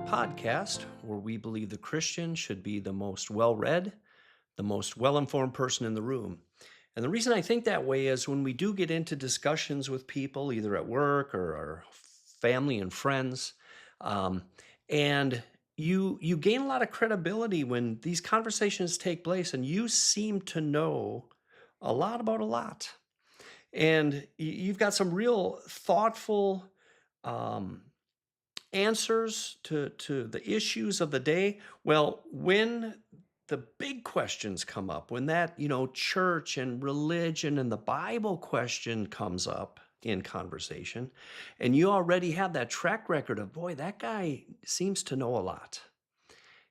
podcast where we believe the Christian should be the most well read, the most well informed person in the room. And the reason I think that way is when we do get into discussions with people, either at work or our family and friends, um, and you gain a lot of credibility when these conversations take place, and you seem to know a lot about a lot, and you've got some real thoughtful um, answers to the issues of the day. Well, when the big questions come up, when that, church and religion and the Bible question comes up in conversation, and you already have that track record of, boy, that guy seems to know a lot.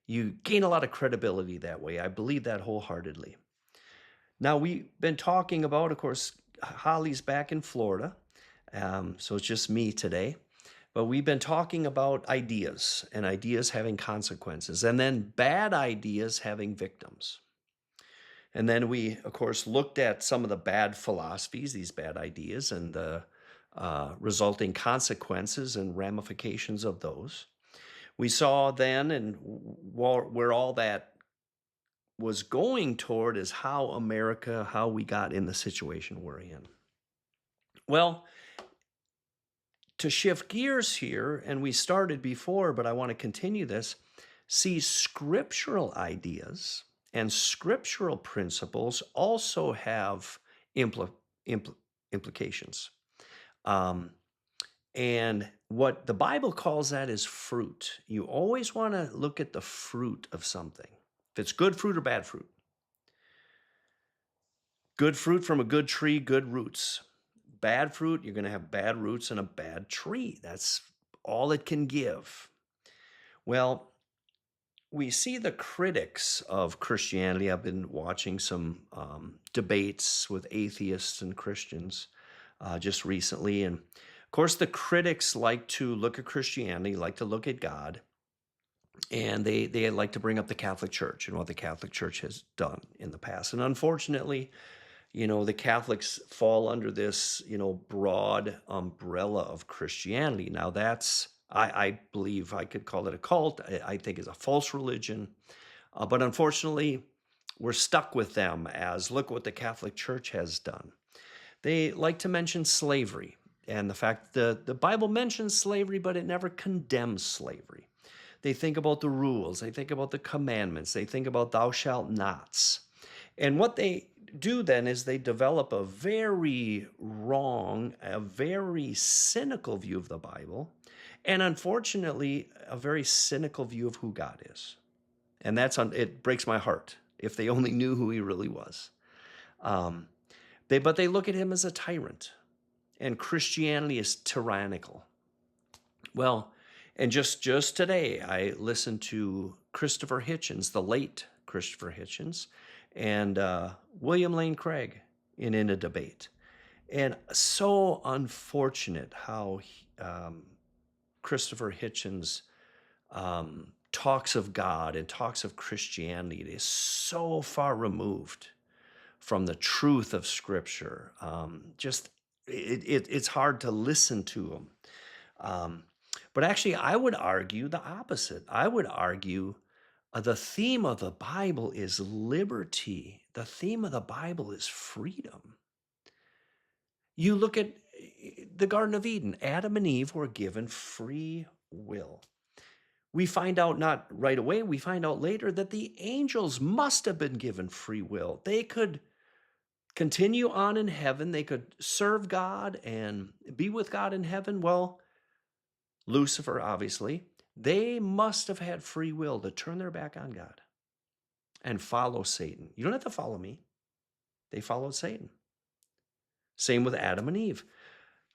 You gain a lot of credibility that way. I believe that wholeheartedly. Now, we've been talking about, of course, Holly's back in Florida. So it's just me today. But we've been talking about ideas and ideas having consequences, and then bad ideas having victims. And then we, of course, looked at some of the bad philosophies, these bad ideas, and the resulting consequences and ramifications of those. We saw then, and where all that was going toward is how we got in the situation we're in. Well, to shift gears here, and we started before, but I want to continue this, see scriptural ideas and scriptural principles also have implications. Um, and what the Bible calls that is fruit. You always want to look at the fruit of something, if it's good fruit or bad fruit. Good fruit from a good tree, good roots. Bad fruit, you're going to have bad roots and a bad tree. That's all it can give. Well, we see the critics of Christianity. I've been watching some debates with atheists and Christians just recently. And of course, the critics like to look at Christianity, like to look at God, and they like to bring up the Catholic Church and what the Catholic Church has done in the past. And unfortunately, the Catholics fall under this, broad umbrella of Christianity. Now I believe I could call it a cult. I think it's a false religion. But unfortunately, we're stuck with them as look what the Catholic Church has done. They like to mention slavery and the fact that the Bible mentions slavery, but it never condemns slavery. They think about the rules. They think about the commandments. They think about thou shalt nots. And what they do then is they develop a very wrong, a very cynical view of the Bible, and unfortunately, a very cynical view of who God is. And it breaks my heart if they only knew who he really was. But they look at him as a tyrant, and Christianity is tyrannical. Well, and just today, I listened to Christopher Hitchens, the late Christopher Hitchens, and William Lane Craig in a debate. And so unfortunate how Christopher Hitchens talks of God and talks of Christianity. It is so far removed from the truth of Scripture. It's hard to listen to him. But actually, I would argue the opposite. I would argue the theme of the Bible is liberty. The theme of the Bible is freedom. You look at the Garden of Eden. Adam and Eve were given free will. We find out not right away, we find out later that the angels must have been given free will. They could continue on in heaven. They could serve God and be with God in heaven. Well, Lucifer, obviously, they must have had free will to turn their back on God and follow Satan. You don't have to follow me. They followed Satan. Same with Adam and Eve.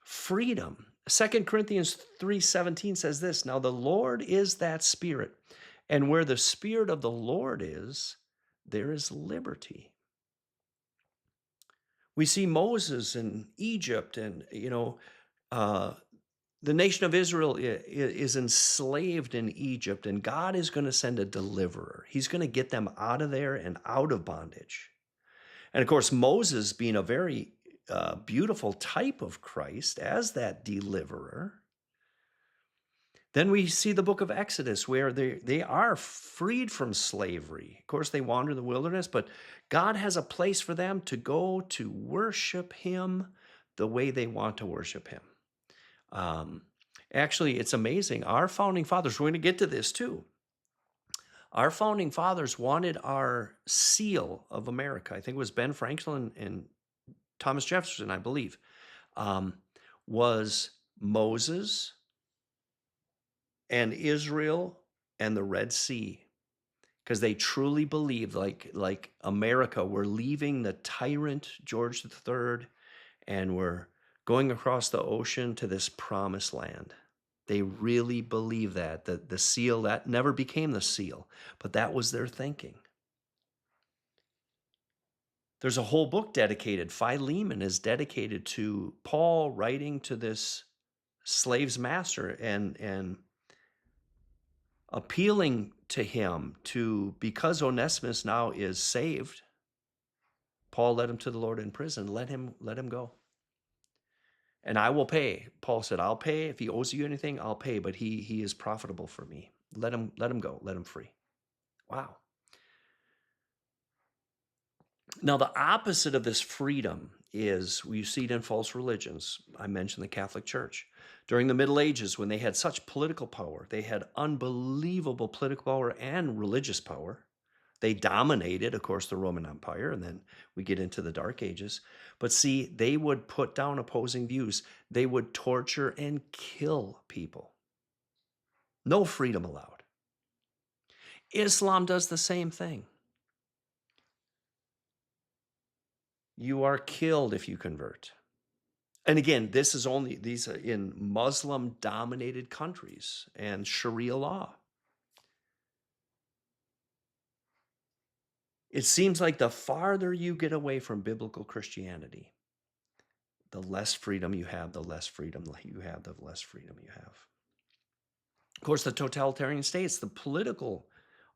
Freedom. 2 Corinthians 3:17 says this, now the Lord is that Spirit, and where the Spirit of the Lord is, there is liberty. We see Moses in Egypt, and the nation of Israel is enslaved in Egypt, and God is going to send a deliverer. He's going to get them out of there and out of bondage. And of course, Moses, being a very beautiful type of Christ as that deliverer, Then we see the book of Exodus where they are freed from slavery. Of course, they wander in the wilderness, but God has a place for them to go to worship him the way they want to worship him. Um, Actually, it's amazing. Our founding fathers, we're going to get to this too. Our founding fathers wanted our seal of America. I think it was Ben Franklin and Thomas Jefferson, I believe, um, was Moses and Israel and the Red Sea, because they truly believed, like America, we're leaving the tyrant George III and we're going across the ocean to this promised land. They really believe that the seal, that never became the seal, but that was their thinking. There's a whole book dedicated, Philemon is dedicated to Paul writing to this slave's master and appealing to him to, because Onesimus now is saved, Paul led him to the Lord in prison. Let him go. And I will pay. Paul said, I'll pay. If he owes you anything, I'll pay. But he is profitable for me. Let him go. Let him free. Wow. Now, the opposite of this freedom is, you see it in false religions. I mentioned the Catholic Church. During the Middle Ages, when they had such political power, they had unbelievable political power and religious power. They dominated, of course, the Roman Empire, and then we get into the Dark Ages. But see, they would put down opposing views. They would torture and kill people. No freedom allowed. Islam does the same thing. You are killed if you convert. And again, these are in Muslim-dominated countries and Sharia law. It seems like the farther you get away from biblical Christianity, the less freedom you have, the less freedom you have, the less freedom you have. Of course, the totalitarian states, the political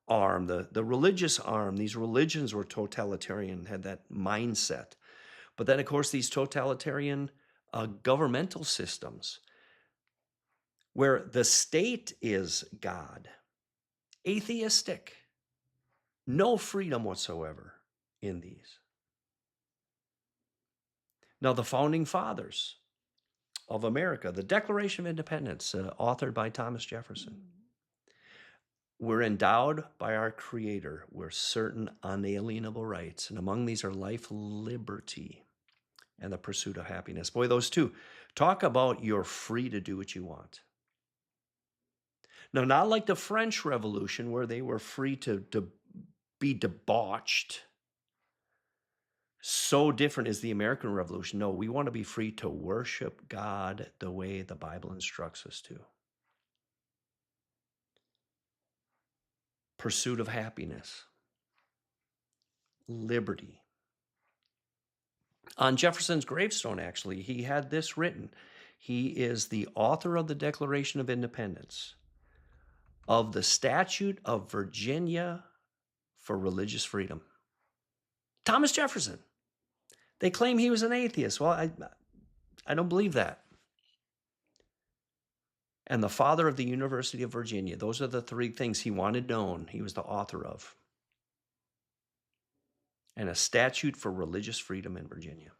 arm, the religious arm, these religions were totalitarian, had that mindset. But then, of course, these totalitarian governmental systems where the state is God, atheistic, no freedom whatsoever in these. Now, the founding fathers of America, the Declaration of Independence, authored by Thomas Jefferson, we're endowed by our Creator with certain unalienable rights, and among these are life, liberty, and the pursuit of happiness. Boy, those two. Talk about you're free to do what you want. Now, not like the French Revolution where they were free to be debauched. So different is the American Revolution. No, we want to be free to worship God the way the Bible instructs us to. Pursuit of happiness, liberty. On Jefferson's gravestone, actually, he had this written. He is the author of the Declaration of Independence, of the Statute of Virginia for religious freedom. Thomas Jefferson. They claim he was an atheist. Well, I don't believe that. And the father of the University of Virginia. Those are the three things he wanted known. He was the author of. And a statute for religious freedom in Virginia.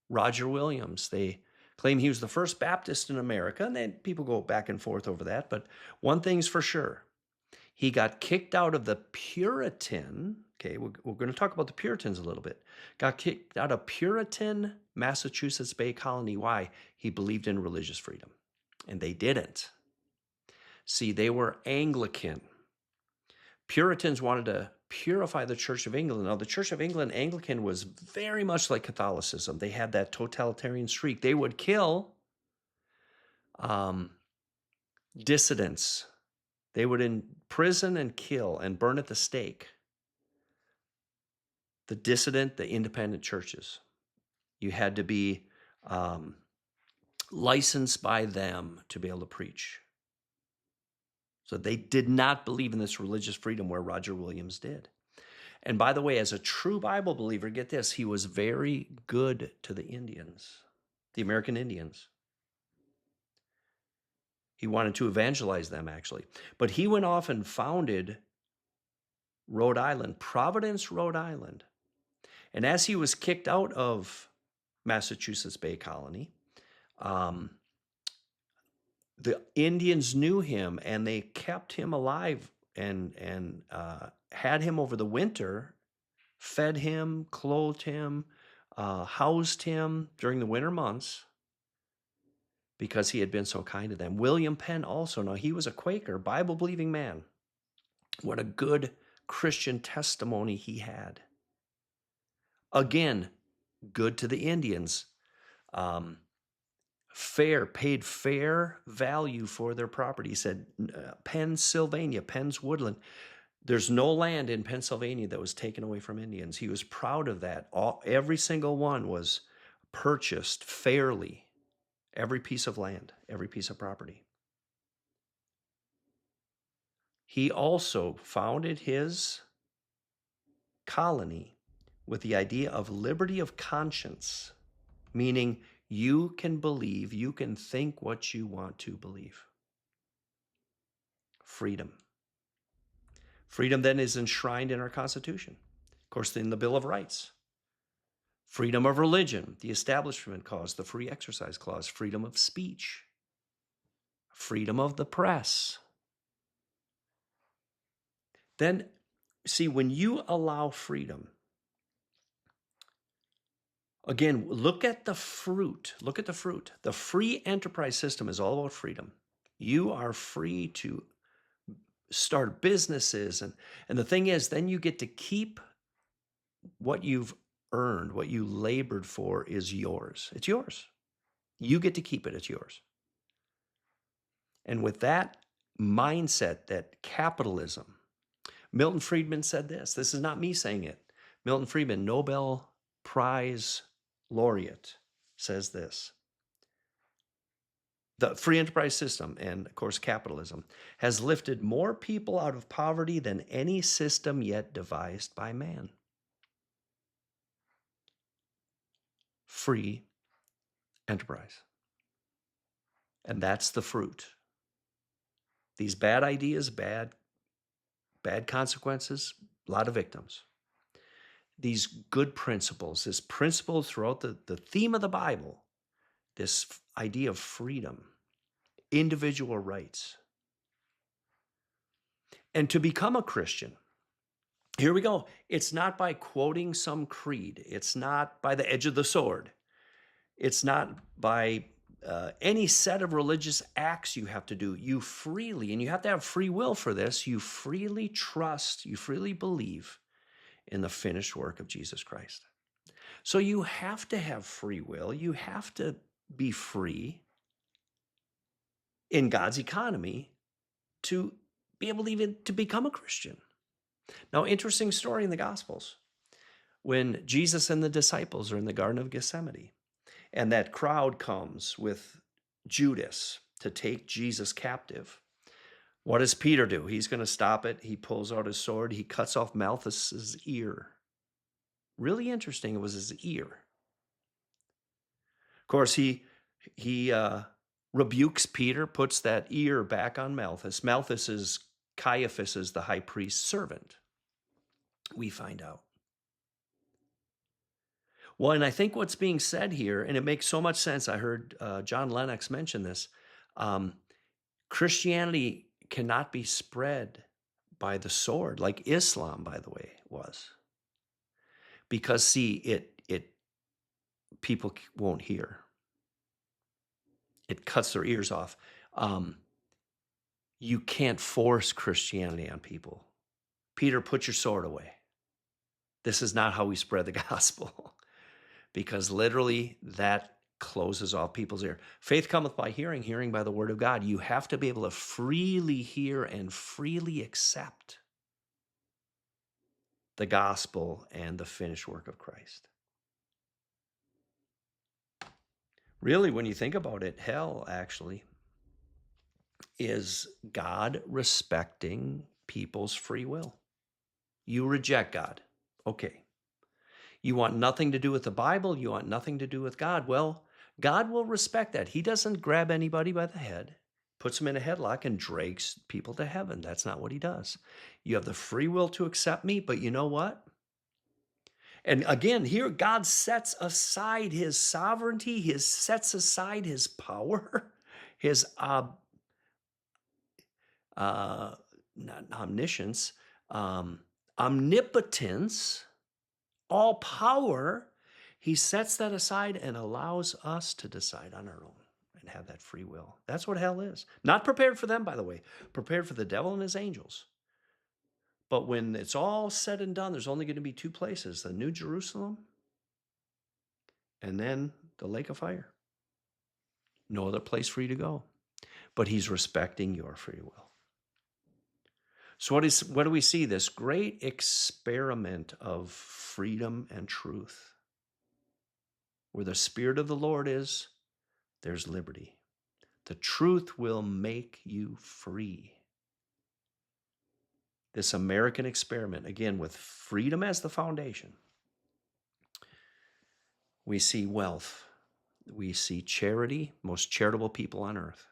Roger Williams. They claim he was the first Baptist in America. And then people go back and forth over that. But one thing's for sure. He got kicked out of the Puritan, okay, we're going to talk about the Puritans a little bit, got kicked out of Puritan Massachusetts Bay Colony. Why? He believed in religious freedom, and they didn't. See, they were Anglican. Puritans wanted to purify the Church of England. Now, the Church of England, Anglican, was very much like Catholicism. They had that totalitarian streak. They would kill dissidents. They would imprison and kill and burn at the stake the dissident, the independent churches. You had to be licensed by them to be able to preach. So they did not believe in this religious freedom where Roger Williams did. And by the way, as a true Bible believer, get this, he was very good to the Indians, the American Indians. He wanted to evangelize them, actually. But he went off and founded Rhode Island, Providence, Rhode Island. And as he was kicked out of Massachusetts Bay Colony, the Indians knew him and they kept him alive and had him over the winter, fed him, clothed him, housed him during the winter months because he had been so kind to them. William Penn also, now he was a Quaker, Bible-believing man. What a good Christian testimony he had. Again, good to the Indians. Paid fair value for their property. He said, Pennsylvania, Penn's Woodland. There's no land in Pennsylvania that was taken away from Indians. He was proud of that. Every single one was purchased fairly. Every piece of land, every piece of property. He also founded his colony with the idea of liberty of conscience, meaning you can believe, you can think what you want to believe. Freedom. Freedom then is enshrined in our Constitution, of course, in the Bill of Rights. Freedom of religion, the Establishment Clause, the Free Exercise Clause, freedom of speech, freedom of the press. Then, see, when you allow freedom, again, look at the fruit. Look at the fruit. The free enterprise system is all about freedom. You are free to start businesses. And the thing is, then you get to keep what you've earned, what you labored for is yours. It's yours. You get to keep it. It's yours. And with that mindset, that capitalism, Milton Friedman said this. This is not me saying it. Milton Friedman, Nobel Prize laureate, says this. The free enterprise system and, of course, capitalism has lifted more people out of poverty than any system yet devised by man. Free enterprise. And that's the fruit. These bad ideas, bad consequences, a lot of victims. These good principles, this principle throughout the theme of the Bible, this idea of freedom, individual rights. And to become a Christian, here we go. It's not by quoting some creed. It's not by the edge of the sword. It's not by any set of religious acts you have to do. You freely, and you have to have free will for this, you freely trust, you freely believe in the finished work of Jesus Christ. So you have to have free will. You have to be free in God's economy to be able to even to become a Christian. Now, interesting story in the Gospels. When Jesus and the disciples are in the Garden of Gethsemane, and that crowd comes with Judas to take Jesus captive, what does Peter do? He's going to stop it. He pulls out his sword. He cuts off Malchus's ear. Really interesting. It was his ear. Of course, he rebukes Peter, puts that ear back on Malchus. Malchus is Caiaphas, the high priest's servant, we find out. Well, and I think what's being said here, and it makes so much sense. I heard John Lennox mention this. Christianity cannot be spread by the sword, like Islam, by the way, was. Because, see, it people won't hear. It cuts their ears off. You can't force Christianity on people. Peter, put your sword away. This is not how we spread the gospel. Because literally that closes off people's ear. Faith cometh by hearing, hearing by the word of God. You have to be able to freely hear and freely accept the gospel and the finished work of Christ. Really, when you think about it, hell actually is God respecting people's free will. You reject God. Okay. You want nothing to do with the Bible. You want nothing to do with God. Well, God will respect that. He doesn't grab anybody by the head, puts them in a headlock and drags people to heaven. That's not what he does. You have the free will to accept me, but you know what? And again, here God sets aside his sovereignty, he sets aside his power, his not omniscience, omnipotence, all power. He sets that aside and allows us to decide on our own and have that free will. That's what hell is. Not prepared for them, by the way, prepared for the devil and his angels. But when it's all said and done, there's only going to be two places, the New Jerusalem and then the lake of fire. No other place for you to go. But he's respecting your free will. So what do we see? This great experiment of freedom and truth. Where the Spirit of the Lord is, there's liberty. The truth will make you free. This American experiment, again, with freedom as the foundation. We see wealth. We see charity, most charitable people on earth.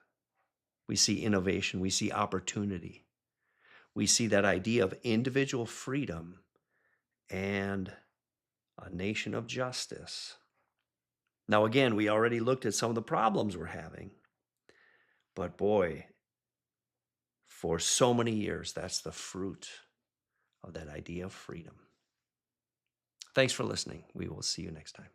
We see innovation. We see opportunity. We see that idea of individual freedom and a nation of justice. Now, again, we already looked at some of the problems we're having. But boy, for so many years, that's the fruit of that idea of freedom. Thanks for listening. We will see you next time.